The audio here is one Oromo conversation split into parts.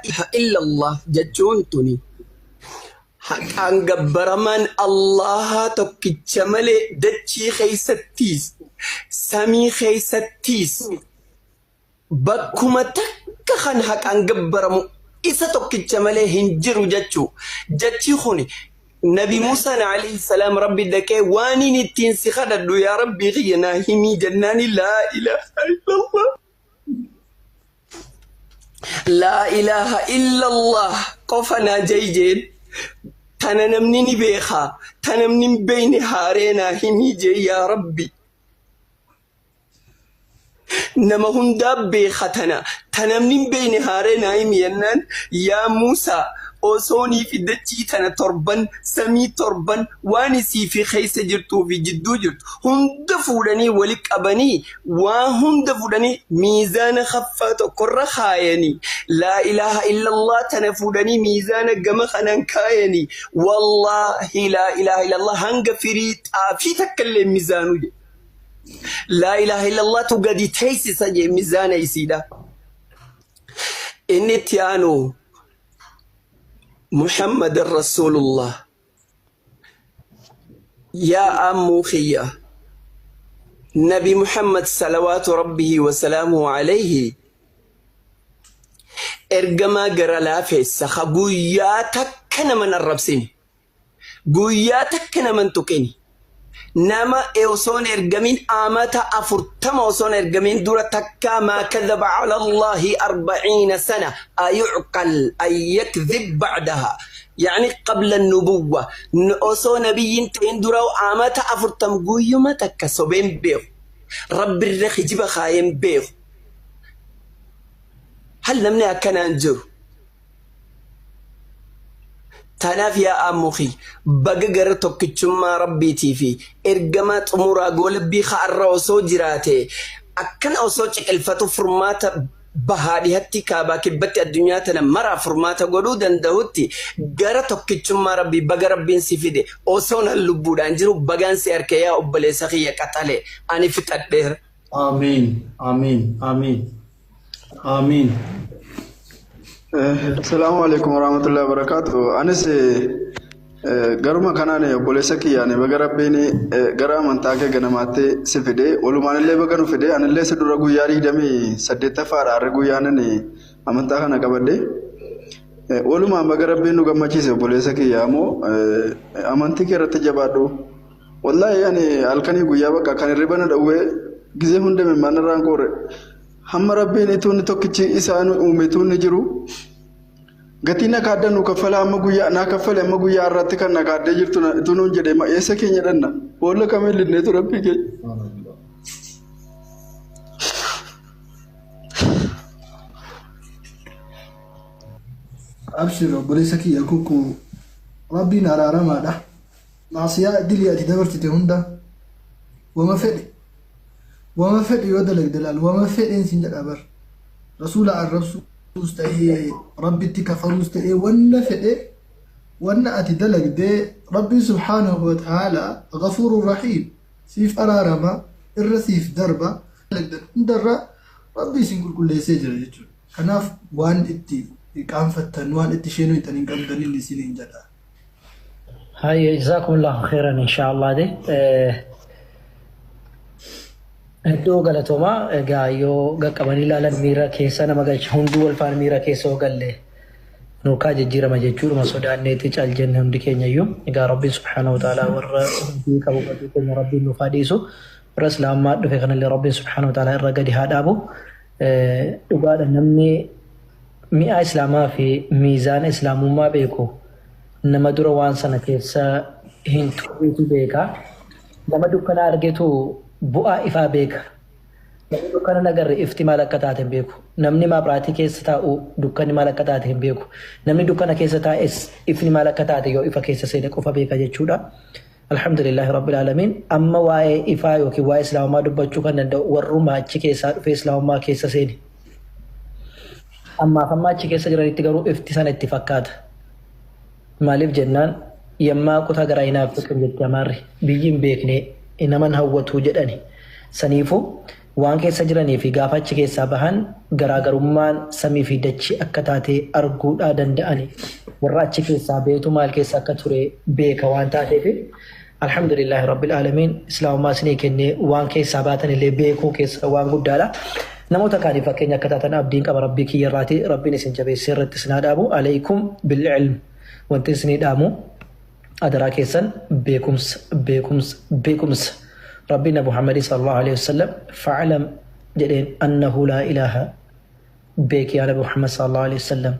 ilaha illallah jechuuntuni haqaan gabbaraman Allah tokkicha malee dachii keeysattiis samii keeysattiis bakkuma takka kan haqaan gabbaramu isa tokkicha malee hin jiru jechuu jechi kuni نبي موسى عليه السلام ربي دكي واني نتين سخدد يا ربي غينا همي جناني لا إله إلا الله لا إله إلا الله قفنا جيجين تنمني بيخا تنمني بين هارينا همي جي يا ربي نما هم داب بيختنا تنمني بين هارينا همي يا موسى أوصوني في دتشي تنا تربان سمي تربان وانسي في خيس جرتو في جدو جرت هم دفولني ولك أبني وهم دفولني ميزان خفات وقر خايني لا إله إلا الله تنفولني ميزان قمخنا كايني والله لا إله إلا الله هنگ فريد في تكلم ميزانو دي. لا إله إلا الله تقدي تيسي سجي ميزان يسيدا إني تيانو محمد رسول الله يا أموخية نبي محمد صلوات ربه وسلامه عليه إرجما جرلا في السخبوياتك كنا من الربسين بوياتك كنا من تكني نما إوصون إرجمين آمات أفرتم أوصون إرجمين دورة تكا ما كذب على الله 40 سنة أيعقل أن يكذب بعدها يعني قبل النبوة أوصون نبي تين دورة آمات أفرتم قوي ما تكسبين بيو رب الرخي جيب خايم بيو هل لمنا كان أنجر تناف يا أموخي بقى توكيتشما ربي تيفي إرجمات أمورا قول بيخا الرأسو جراته أكن أوصوش الفتو فرمات بهادي هتي كابا كبتي الدنيا تنمرا فرمات قلودا دهوتي قرى توكيتشما ربي بقى ربين سيفيدي أوصونا اللبودا انجرو بقان سياركيا أبالي سخية كتالي أني فتات بير آمين آمين آمين آمين السلام عليكم ورحمة الله وبركاته. أنا garuma kanaan obboleessa kiyyaane baga rabbiin gara amantaa ganamaatti si fide walumaan illee baga nu fide anillee si dura guyyaa 28ffaadha har'a guyyaanan amantaa kana qabadde walumaan baga rabbiin nu gammachiise obboleessa kiyyaamo amantii kee irratti jabaadhu wallahi ani halkanii guyyaa bakka kan irribana dhawwee gizee hunda mimmaanirraan koore hamma rabbiin ituun tokkichi isaan uumetuun ni jiru gatina kaadanu kafala amma guyyaa na kafale amma guyyaa irratti kan na kaadde jirtu tunuun jedhe ma eessa keenya dhanna boolla kamee linneetu rabbii keenya abshir obboleessa kiyya kuku rabbiin araaramaadha maasiyaa dilii ati dabarsite hunda wama fedhe yoo dalagde laal wama fedheen sin jedha bar rasuula arrabsu مستحيل ربي تكفر مستحيل ولا فئة ولا أتدلك ده ربي سبحانه وتعالى غفور رحيم سيف أرارما الرسيف دربة درة ربي سنقول كل سجل جتر كناف وان اتي كان فتن وان اتي شنو يتنين كم دليل سنين جدا هاي جزاكم الله خيرا إن شاء الله ده Iddoo galatooma egaa yoo qaqqabanii ilaalan miira keessa nama galcha hunduu wal faana miira keessa oo galle nuukaa jijjiirama jechuudha sodaanneetti caal jenne hundi keenya iyyuu egaa rabbiin subhaanahu wa ta'aalaa warra hundii qabu qabu keenya rabbiin nuuf haa dhiisu warra islaamaa dhufe kanallee rabbiin subhaanahu wa ta'aalaa irra gadi haa dhaabu dhugaadha namni mi'a islaamaa fi miizaana islaamummaa beeku nama dura waan sana keessa hin tureetu beeka nama dukkanaa argetu bu'aa ifaa beeka namni dukkana nagarre ifti maal akka taate hin beeku namni maabraatii keessa taa'u dukkanni maal akka taate hin beeku namni dukkana keessa taa'es ifni maal akka taate yoo ifa keessa seene qofa beeka jechuudha alhamdulillahi rabbil alamin amma waa'ee ifaa yookiin waa'ee islaamummaa dubbachuu kan danda'u warruma achi keessaa dhufee islaamummaa keessa seene ammaaf amma achi keessa jiranitti garuu ifti sana itti fakkaata maaliif jennaan yammaa kutaa garaa hinaaf tuqin jetti amaarri biyyi hin beekne inaman hawwatu jedhani saniifu waan keessa jiranii fi gaafa achi keessaa bahan garaagarummaan samii fi dachii akka taate arguudhaa danda'ani. Warra achi keessaa beetu maal keessa akka ture beeka waan taateef alhamdulillahi rabbil aalamiin islaamummaa isinii kennee waan keessaa baatan illee beekuu keessa waan guddaadha. Namoota kaanii fakkeenya akka taatan abdiin qaba rabbii kiyyarraati rabbiin isin jabeessee irratti isin haa dhaabu alaykum bil ilm wanti isinii dhaamu adaraa keessan beekumsa ربنا محمد صلى الله عليه وسلم فعلم جدين أنه لا إله بك يا نبي محمد صلى الله عليه وسلم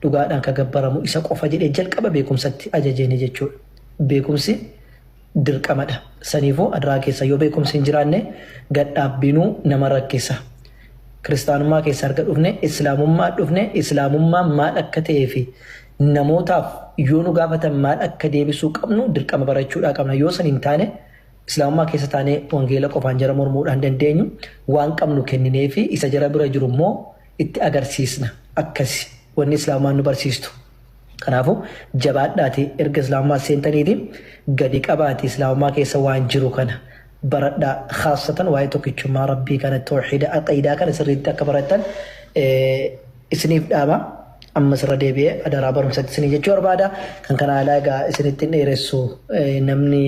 لقى أنك جبر مؤسق وفجر إجل كبا بكم ست أججين جتشو بكم سي درك أمدا سنيفو أدراكي سيو بكم سنجرانة قد أبينو نمركيسا كريستان ما كيسار قد أفنى إسلام ما أكتئ في نموتا يونو قافة ما أكتئ بسوق أمنو درك أما براتشو أكمنا يوسن إنتاني Islaamummaa keessa taanee wangeela qofaan jara mormuudhaan dandeenyu waan qabnu kenninee fi isa jara bira jiru immoo itti agarsiisna akkasi wanni islaamaan nu barsiistu. Kanaafuu jabaadhaati erga islaamummaa seentaniitiin gadi qabaati islaamummaa keessa waan jiru kana baradhaa khaasatan waa'ee tokkichummaa rabbii kana tawxiida aqiidaa kana sirriitti akka barattan isiniif dhaaba. Amma sirra deebi'ee adaraa barumsatti isinii jechuu barbaada. Kan kana alaa egaa isinitti hin dheeressu namni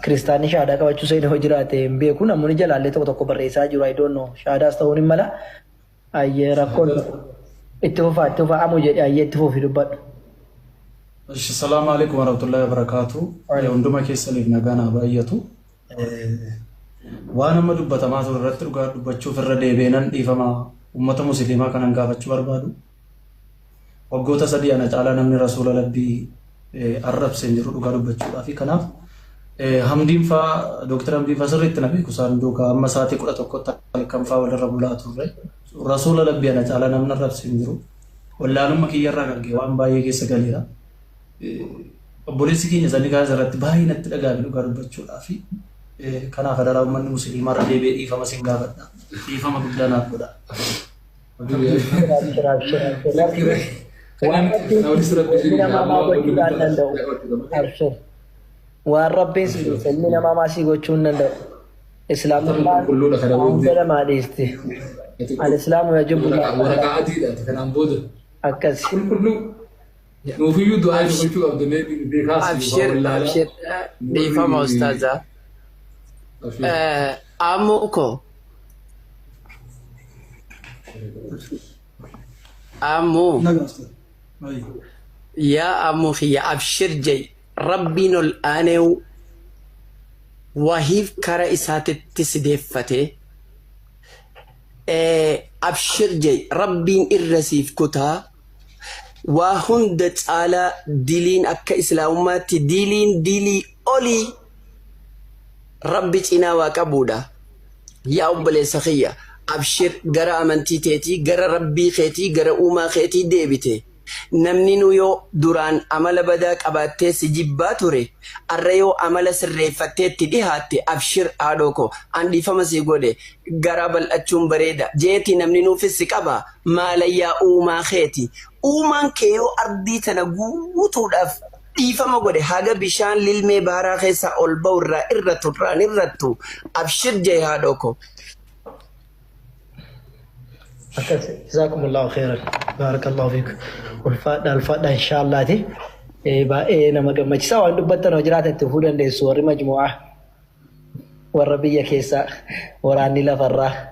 Kiristaanni shaadaa qabachuu seenaa hojii jiraate hin beeku namoonni jalaallee tokko barreessaa jiru I don't know shaadaas ta'uun hin mala ayyee rakkoon itti fufaa amuu jedhe ayyee itti fufii dubbadhu. Assalaamu alaikum warahmatullahi wabarakatuh. Hunduma keessaniif nagaan haa baay'atu. Waan amma dubbatamaa ture irratti dhugaa dubbachuuf irra deebi'ee dhiifama uummata musliimaa kanan gaafachuu barbaadu. Waggoota 3 ana caalaa namni rasuula rabbii arrabsee jiru dhugaa dubbachuudhaaf kanaaf Hamdiin faa Dr. Hamdiin faa sirriitti na beeku isaan duukaa amma sa'aatii 11 halkan faa walirra bulaa turre rasuula rabbii ana caalaa namni arrabsee jiru wallaalumma kiyyarraa gargee waan baay'ee keessa galeera. Obboleessi keenya sanii kaasa irratti baay'ee natti dhagaame dhugaa dubbachuudhaaf kanaaf adaraa uummanni musliimaa irra deebi'ee dhiifama sin gaafadha. Dhiifama guddaa naaf godha. Waan rabbiin ilmi namaa maasii gochuu hin danda'u. Islaamummaan hunda namaa dhiisti. Al-Islaamu yajibu akkasi. Nuufiyyuu du'aa gochuu qabdu Abshir dhiifama ustaazaa. Ammuko ammu yaa ammu khiyya abshir jay rabbiin ol aaneew wahiif kara isaatitti sideeffate abshir jay rabbiin irra siif kutaa waa hunda caalaa diliin akka islaamummaatti dilii olii rabbi cinaa waa qabuudha. Yaa obboleessa kiyya abshir gara amantii teetii gara rabbii keetii gara uumaa keetii deebite. Namni nu yoo duraan amala badaa qabaattee si jibbaa ture arra yoo amala sirreeffattee itti dhihaatte abshir haadhoo an dhiifama si godhe garaa bal'achuun bareeda jeeti namni nuufis si qaba maalayyaa uumaa keeti. Uumaan kee yoo ardii tana guutuudhaaf dhiifama godhe haga bishaan lilmee baaraa keessaa ol ba'u irraa irra turraan irrattu abshir jee haadhoo. جزاكم الله خيرا بارك الله فيكم والفادة إن شاء الله تي بقى نما مجلس وان دبتنا وجرات التفودا لسور مجموعة والربية كيسا وراني لا فرّا